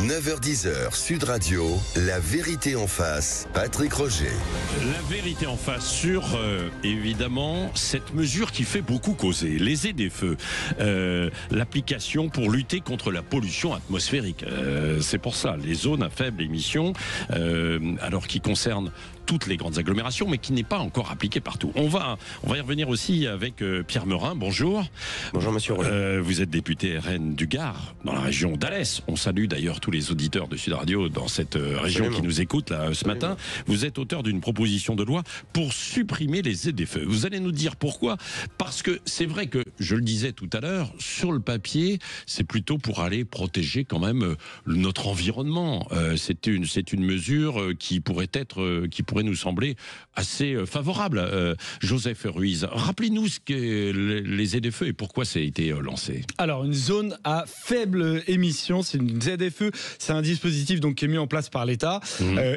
9h-10h, Sud Radio, la vérité en face, Patrick Roger. La vérité en face sur, évidemment, cette mesure qui fait beaucoup causer, les ZFE, l'application pour lutter contre la pollution atmosphérique. C'est pour ça, les zones à faible émission, alors qui concernent toutes les grandes agglomérations, mais qui n'est pas encore appliquée partout. On va y revenir aussi avec Pierre Meurin. Bonjour. Bonjour Monsieur Roger. Vous êtes député RN du Gard, dans la région d'Alès. On salue d'ailleurs tous les auditeurs de Sud Radio dans cette région qui nous écoutent là ce matin. Vous êtes auteur d'une proposition de loi pour supprimer les ZFE. Vous allez nous dire pourquoi. Parce que c'est vrai que, je le disais tout à l'heure, sur le papier, c'est plutôt pour aller protéger quand même notre environnement. C'est une mesure qui pourrait nous sembler assez favorable. Joseph Ruiz, rappelez-nous ce qu'est les ZFE et pourquoi ça a été lancé. Alors, une zone à faible émission, c'est une ZFE, c'est un dispositif donc qui est mis en place par l'État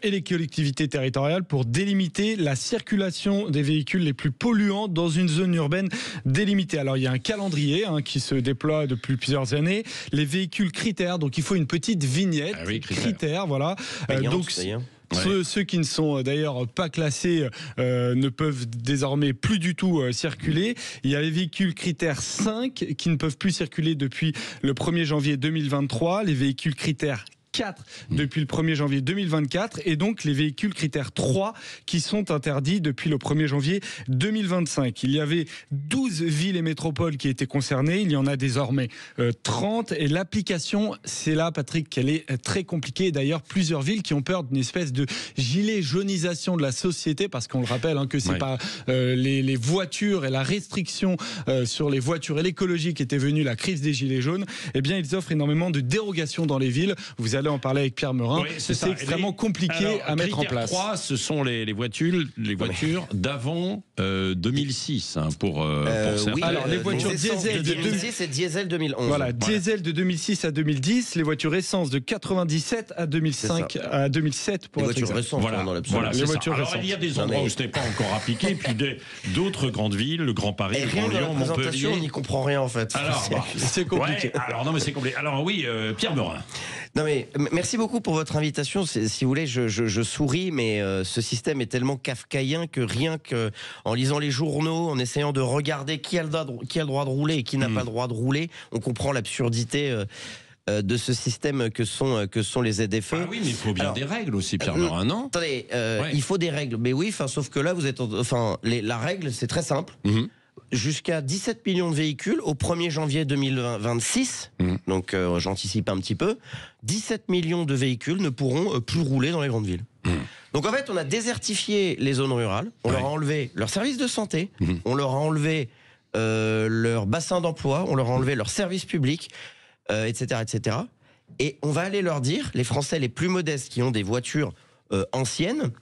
et les collectivités territoriales pour délimiter la circulation des véhicules les plus polluants dans une zone urbaine délimitée. Alors, il y a un calendrier qui se déploie depuis plusieurs années. Les véhicules critères, donc il faut une petite vignette. Ah oui, critères, voilà. Donc, ceux qui ne sont d'ailleurs pas classés ne peuvent désormais plus du tout circuler. Il y a les véhicules critères 5 qui ne peuvent plus circuler depuis le 1er janvier 2023. Les véhicules critères 4 depuis le 1er janvier 2024 et donc les véhicules critères 3 qui sont interdits depuis le 1er janvier 2025. Il y avait 12 villes et métropoles qui étaient concernées, il y en a désormais 30 et l'application, c'est là Patrick qu'elle est très compliquée. D'ailleurs plusieurs villes qui ont peur d'une espèce de gilet jaunisation de la société parce qu'on le rappelle que c'est pas les voitures et la restriction sur les voitures et l'écologie qui était venue la crise des gilets jaunes. Eh bien ils offrent énormément de dérogations dans les villes. Vous allez en parler avec Pierre Meurin. Oui, c'est extrêmement compliqué à mettre en place. 3, ce sont les voitures d'avant 2006 pour certains. Oui, alors les voitures diesel de 2006 et diesel 2011. Voilà, diesel de 2006 à 2010, les voitures essence de 97 à 2005 à 2007 pour les voitures récentes. Voilà, les voitures récentes. Alors il y a des endroits où ce n'est pas encore appliqué, puis d'autres grandes villes, le Grand Paris, le Grand Lyon, Montpellier. On n'y comprend rien en fait. Alors c'est compliqué. C'est compliqué. Alors oui, Pierre Meurin. Non mais merci beaucoup pour votre invitation. Si vous voulez, je souris, mais ce système est tellement kafkaïen que rien que en lisant les journaux, en essayant de regarder qui a le droit de rouler et qui n'a pas le droit de rouler, on comprend l'absurdité de ce système que sont les ZFE. Ah oui, mais il faut bien des règles aussi, Pierre Meurin, non ? Attendez, il faut des règles, mais oui, sauf que là, la règle, c'est très simple. Jusqu'à 17 millions de véhicules au 1er janvier 2026, donc j'anticipe un petit peu, 17 millions de véhicules ne pourront plus rouler dans les grandes villes. Donc en fait, on a désertifié les zones rurales, on leur a enlevé leurs services de santé, on leur a enlevé leur bassin d'emploi, on leur a enlevé leurs services publics, etc., etc. Et on va aller leur dire, les Français les plus modestes qui ont des voitures anciennes,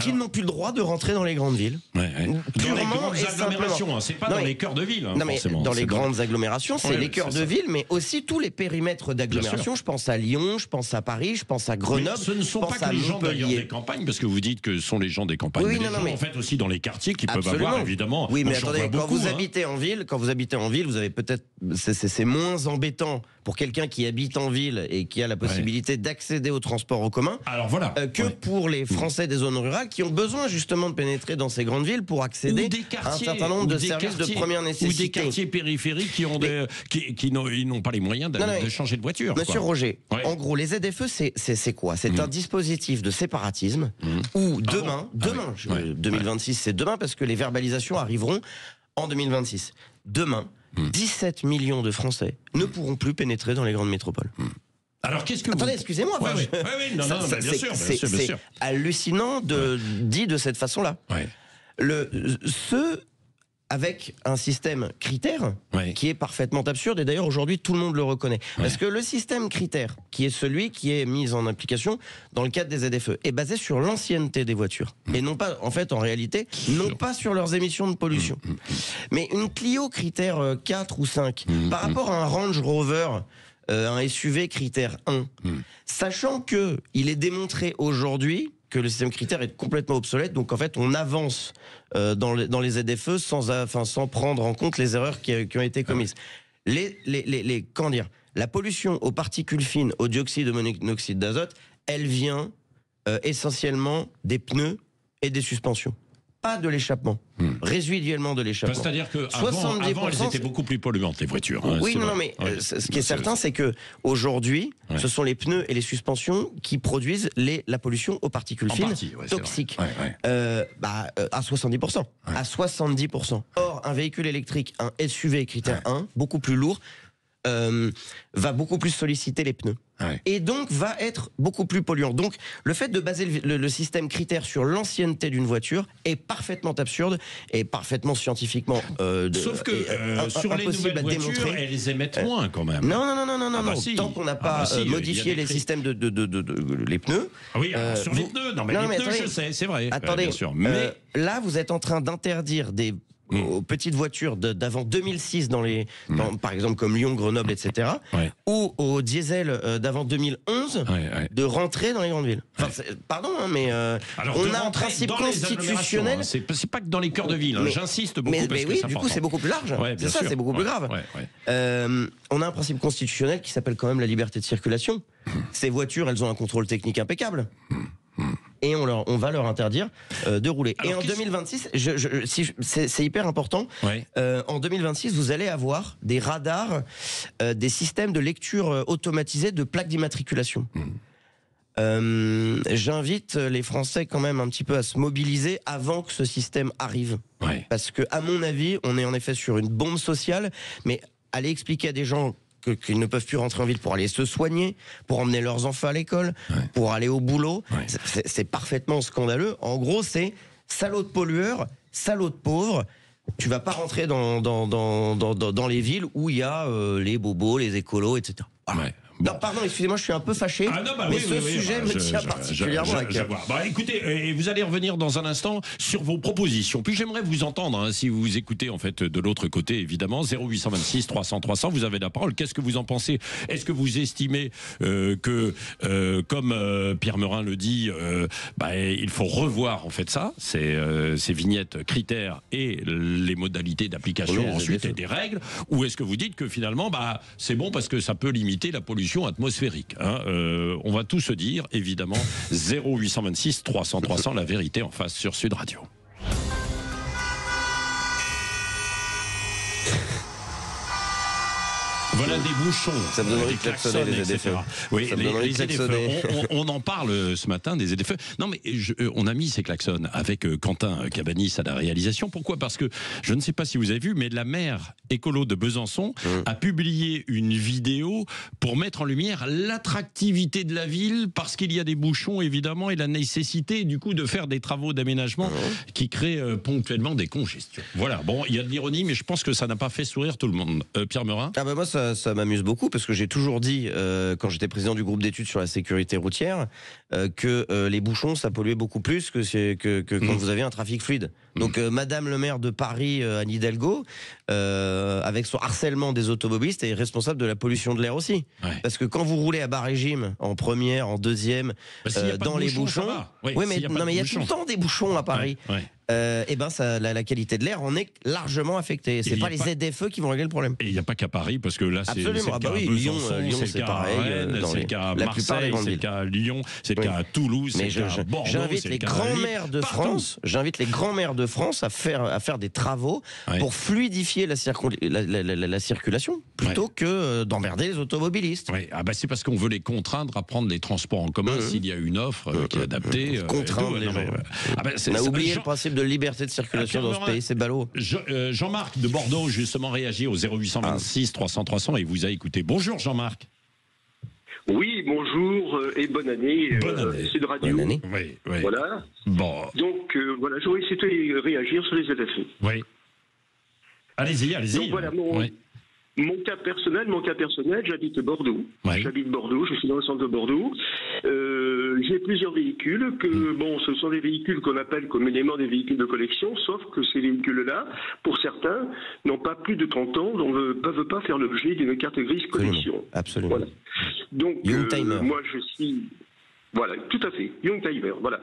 qui n'ont plus le droit de rentrer dans les grandes villes. Dans les grandes agglomérations, c'est pas dans les cœurs de ville. Non mais dans les grandes agglomérations, c'est les cœurs de ville, mais aussi tous les périmètres d'agglomération. Je pense à Lyon, je pense à Paris, je pense à Grenoble. Mais ce ne sont pas que les gens d'ailleurs des campagnes, parce que vous dites que ce sont les gens des campagnes. Oui, mais en fait aussi dans les quartiers qui peuvent avoir évidemment. Oui, mais attendez, quand vous habitez en ville, vous avez peut-être, c'est moins embêtant pour quelqu'un qui habite en ville et qui a la possibilité d'accéder au transport en commun. Alors voilà. Que pour les Français des zones rurales qui ont besoin justement de pénétrer dans ces grandes villes pour accéder à un certain nombre de services de première nécessité. Ou des quartiers périphériques qui n'ont pas les moyens de changer de voiture. Monsieur Roger, en gros, les ZFE, c'est quoi ? C'est un dispositif de séparatisme où demain, 2026, c'est demain parce que les verbalisations arriveront en 2026. Demain, 17 millions de Français ne pourront plus pénétrer dans les grandes métropoles. Alors qu'est-ce que Attendez, excusez-moi. C'est hallucinant dit de cette façon-là. Ceux avec un système critère qui est parfaitement absurde, et d'ailleurs aujourd'hui tout le monde le reconnaît. Parce que le système critère, qui est celui qui est mis en application dans le cadre des ZFE, est basé sur l'ancienneté des voitures. Et non pas, en réalité, non pas sur leurs émissions de pollution. Mais une Clio critère 4 ou 5, par rapport à un Range Rover, un SUV critère 1, sachant que il est démontré aujourd'hui que le système critère est complètement obsolète, donc en fait on avance dans les ZFE sans prendre en compte les erreurs qui ont été commises. Comment dire, La pollution aux particules fines, au dioxyde de monoxyde d'azote, elle vient essentiellement des pneus et des suspensions. Pas de l'échappement, résiduellement de l'échappement. C'est-à-dire qu'avant, elles étaient beaucoup plus polluantes, les voitures. Hein, oui, non, mais ce qui est certain, c'est que aujourd'hui, ce sont les pneus et les suspensions qui produisent la pollution aux particules fines toxiques. À 70%. À 70%. Or, un véhicule électrique, un SUV critère 1, beaucoup plus lourd, va beaucoup plus solliciter les pneus. Et donc va être beaucoup plus polluant. Donc le fait de baser le système critère sur l'ancienneté d'une voiture est parfaitement absurde et parfaitement scientifiquement sauf que sur les nouvelles voitures, elles émettent moins quand même. Non. Tant qu'on n'a pas modifié les systèmes les pneus. Oui, sur les pneus. Non, mais les pneus, je sais, c'est vrai. Attendez, bien sûr. Mais là vous êtes en train d'interdire aux petites voitures d'avant 2006 par exemple comme Lyon, Grenoble, etc. Ou aux diesel d'avant 2011 de rentrer dans les grandes villes. Enfin, pardon, mais on a un principe constitutionnel. Hein, c'est pas que dans les cœurs de ville. Hein, j'insiste beaucoup parce que oui, du coup c'est beaucoup plus large. C'est ça, c'est beaucoup plus grave. On a un principe constitutionnel qui s'appelle quand même la liberté de circulation. Ces voitures, elles ont un contrôle technique impeccable. Et on va leur interdire de rouler. Alors, et en 2026, c'est hyper important, en 2026, vous allez avoir des radars, des systèmes de lecture automatisés de plaques d'immatriculation. J'invite les Français quand même un petit peu à se mobiliser avant que ce système arrive. Parce que, à mon avis, on est en effet sur une bombe sociale, mais aller expliquer à des gens qu'ils ne peuvent plus rentrer en ville pour aller se soigner, pour emmener leurs enfants à l'école, pour aller au boulot. C'est parfaitement scandaleux. En gros, c'est salaud de pollueur, salaud de pauvre. Tu vas pas rentrer dans les villes où il y a les bobos, les écolos, etc. Non, pardon, excusez-moi, je suis un peu fâché, mais ce sujet me tient particulièrement à cœur. Écoutez, vous allez revenir dans un instant sur vos propositions. Puis j'aimerais vous entendre, hein, si vous écoutez en fait de l'autre côté, évidemment, 0826 300 300, vous avez la parole. Qu'est-ce que vous en pensez? Est-ce que vous estimez que, comme Pierre Meurin le dit, il faut revoir en fait ça, ces vignettes critères et les modalités d'application ensuite et des règles, ou est-ce que vous dites que finalement, c'est bon parce que ça peut limiter la pollution atmosphérique, hein. On va tout se dire, évidemment. 0826 300 300, la vérité en face sur Sud Radio. Voilà des bouchons. Ça me donne envie de klaxonner les ZFE. Oui, les ZFE. On en parle ce matin des ZFE. Non, mais on a mis ces klaxons avec Quentin Cabanis à la réalisation. Pourquoi? Parce que je ne sais pas si vous avez vu, mais la maire écolo de Besançon a publié une vidéo pour mettre en lumière l'attractivité de la ville parce qu'il y a des bouchons évidemment et la nécessité du coup de faire des travaux d'aménagement qui créent ponctuellement des congestions. Voilà. Bon, il y a de l'ironie, mais je pense que ça n'a pas fait sourire tout le monde. Pierre Meurin. Moi, ça m'amuse beaucoup parce que j'ai toujours dit, quand j'étais président du groupe d'études sur la sécurité routière, que les bouchons, ça polluait beaucoup plus que quand vous avez un trafic fluide. Donc, Madame le maire de Paris, Anne Hidalgo, avec son harcèlement des automobilistes, est responsable de la pollution de l'air aussi. Parce que quand vous roulez à bas régime, en première, en deuxième, dans les bouchons... mais il y a tout le temps des bouchons à Paris. La qualité de l'air en est largement affectée. C'est pas les ZFE qui vont régler le problème. Et il n'y a pas qu'à Paris, parce que là, c'est le cas à Besançon, c'est le cas à Rennes, c'est le cas à Marseille, c'est le cas à Lyon, c'est le cas à Toulouse, c'est le cas à Bordeaux. J'invite les grands-mères de France, à faire des travaux pour fluidifier la circulation, plutôt que d'emmerder les automobilistes. C'est parce qu'on veut les contraindre à prendre les transports en commun s'il y a une offre qui est adaptée. Contraindre les gens. On a oublié le principe de liberté de circulation dans ce pays, c'est ballot. Jean-Marc de Bordeaux, justement, réagit au 0826 300 300 et vous a écouté. Bonjour Jean-Marc. Oui, bonjour et bonne année. Sud Radio. Bonne année. Oui. Voilà. Bon. Donc, j'aurais souhaité réagir sur les ZFE. Oui. Allez-y. Donc, voilà, mon cas personnel, j'habite Bordeaux. J'habite Bordeaux, je suis dans le centre de Bordeaux. J'ai plusieurs véhicules ce sont des véhicules qu'on appelle communément des véhicules de collection, sauf que ces véhicules-là, pour certains, n'ont pas plus de 30 ans, donc ne peuvent pas faire l'objet d'une carte grise collection. Absolument. Voilà. Donc, moi je suis... Voilà, tout à fait, Youngtimer, voilà.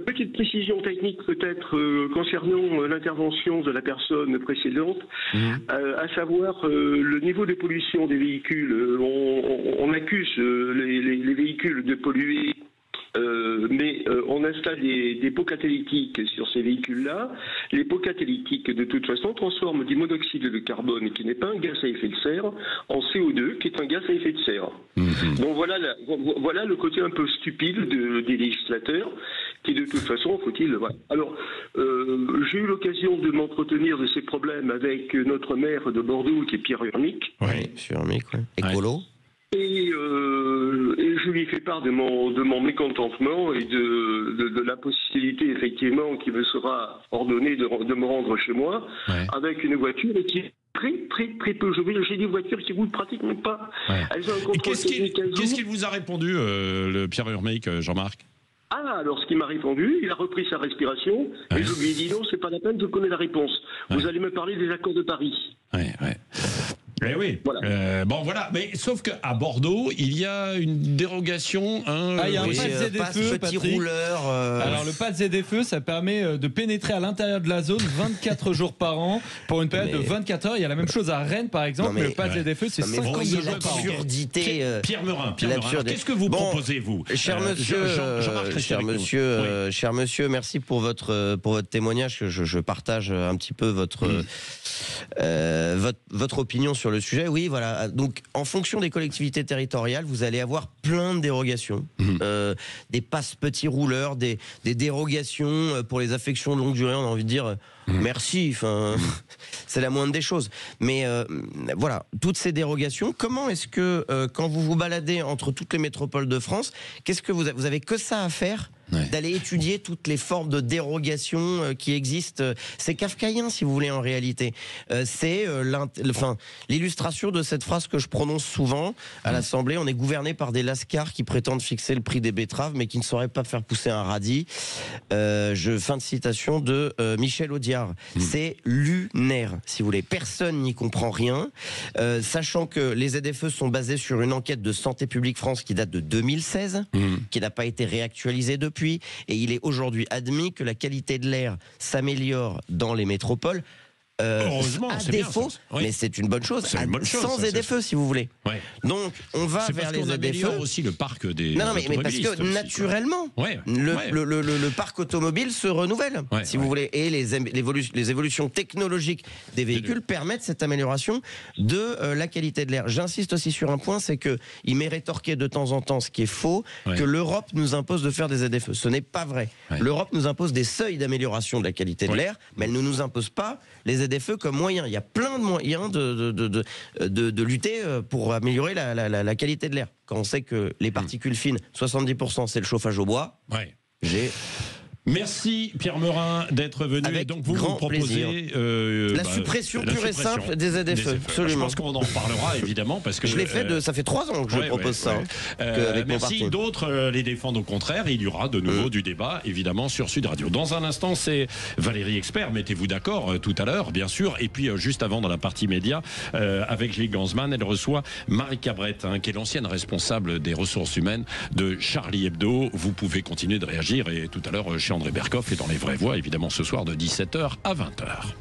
Petite précision technique peut-être concernant l'intervention de la personne précédente, à savoir le niveau de pollution des véhicules. On accuse les véhicules de polluer. Mais on installe des pots catalytiques sur ces véhicules-là. Les pots catalytiques, de toute façon, transforment du monoxyde de carbone, qui n'est pas un gaz à effet de serre, en CO2, qui est un gaz à effet de serre. Donc voilà le côté un peu stupide des législateurs, qui de toute façon, faut-il... Voilà. Alors, j'ai eu l'occasion de m'entretenir de ces problèmes avec notre maire de Bordeaux, qui est Pierre Urmic. Oui, Pierre Urmic, oui. Écolo. Et je lui fais part de mon mécontentement et de la possibilité effectivement qui me sera ordonnée de me rendre chez moi avec une voiture qui est très peu. J'ai des voitures qui ne roulent pratiquement pas. Elles ont un contrôle technique. Qu'est-ce qu'il vous a répondu, le Pierre Urmic, Jean-Marc? Alors, ce qu'il m'a répondu, il a repris sa respiration et je lui ai dit non, c'est pas la peine, je connais la réponse. Vous allez me parler des accords de Paris. Eh oui. Voilà. Bon voilà, mais sauf qu'à Bordeaux, il y a une dérogation. Il y a un pass ZFE, petit rouleur. Alors le pass ZFE, ça permet de pénétrer à l'intérieur de la zone 24 jours par an pour une période de 24 heures. Il y a la même chose à Rennes par exemple, mais le pass ZFE c'est 52 jours par an. Pierre Merin, qu'est-ce que vous proposez vous, cher monsieur, merci pour votre témoignage. Je partage un petit peu votre opinion sur le sujet. Oui, voilà. Donc, en fonction des collectivités territoriales, vous allez avoir plein de dérogations. Des passes petits rouleurs, des dérogations pour les affections de longue durée. On a envie de dire merci. Enfin, c'est la moindre des choses. Mais voilà, toutes ces dérogations. Comment est-ce que quand vous vous baladez entre toutes les métropoles de France, qu'est-ce que vous avez que ça à faire? D'aller étudier toutes les formes de dérogation qui existent. C'est kafkaïen, si vous voulez, en réalité. C'est l'illustration de cette phrase que je prononce souvent à l'Assemblée. On est gouverné par des lascars qui prétendent fixer le prix des betteraves, mais qui ne sauraient pas faire pousser un radis. Fin de citation de Michel Audiard. C'est lunaire, si vous voulez. Personne n'y comprend rien. Sachant que les ZFE sont basés sur une enquête de Santé publique France qui date de 2016, qui n'a pas été réactualisée depuis. Et il est aujourd'hui admis que la qualité de l'air s'améliore dans les métropoles. Heureusement, à défaut, mais c'est une bonne chose. Sans ZFE, si vous voulez. Donc, on va vers les ZFE. Aussi le parc des. Non, mais parce que naturellement, le parc automobile se renouvelle, si vous voulez, et les évolutions technologiques des véhicules permettent cette amélioration de la qualité de l'air. J'insiste aussi sur un point, c'est que il m'est rétorqué de temps en temps, ce qui est faux, que l'Europe nous impose de faire des ZFE. Ce n'est pas vrai. L'Europe nous impose des seuils d'amélioration de la qualité de l'air, mais elle ne nous impose pas les ZFE comme moyen. Il y a plein de moyens de lutter pour améliorer la qualité de l'air. Quand on sait que les particules fines, 70% c'est le chauffage au bois, Merci Pierre Merin d'être venu. Avec et donc vous proposez la suppression pure et simple des ZFE. Absolument. Je pense qu'on en reparlera évidemment parce que je l'ai fait. Ça fait 3 ans que je propose ça. Merci. D'autres les défendent au contraire. Il y aura de nouveau du débat évidemment sur Sud Radio. Dans un instant, c'est Valérie Expert. Mettez-vous d'accord tout à l'heure, bien sûr. Et puis juste avant, dans la partie média, avec Gilles Gansman, elle reçoit Marie Cabrette, qui est l'ancienne responsable des ressources humaines de Charlie Hebdo. Vous pouvez continuer de réagir et tout à l'heure chez André Berkoff et dans les vraies voix, évidemment, ce soir de 17h à 20h.